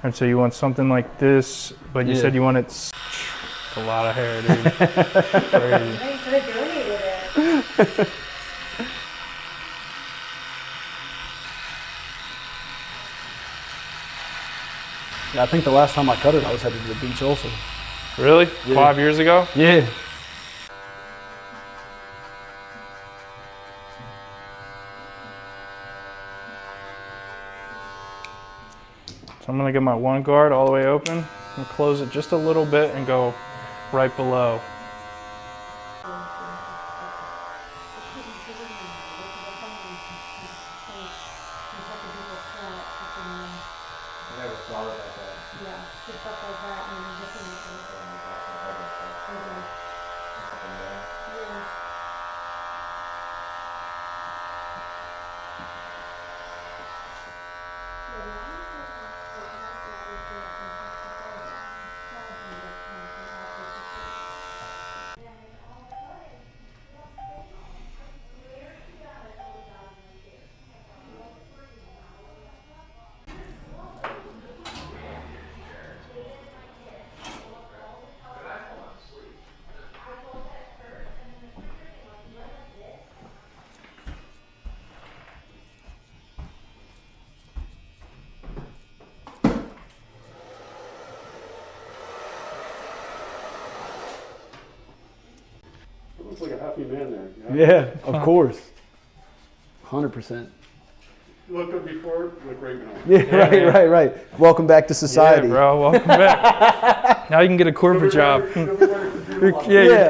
And so you want something like this, but you said you want it. It's a lot of hair, dude. Crazy. You could have donated it. Yeah, I think the last time I cut it, I was headed to the beach also. Really? Yeah. 5 years ago? Yeah. So I'm gonna get my one guard all the way open and close it just a little bit and go right below. Looks like a happy man there. Yeah, of course. 100%. You look good before, you look great now. Yeah, right. Welcome back to society. Yeah, bro, welcome back. Now you can get a corporate job. Everybody can dream a lot. Yeah, Yeah.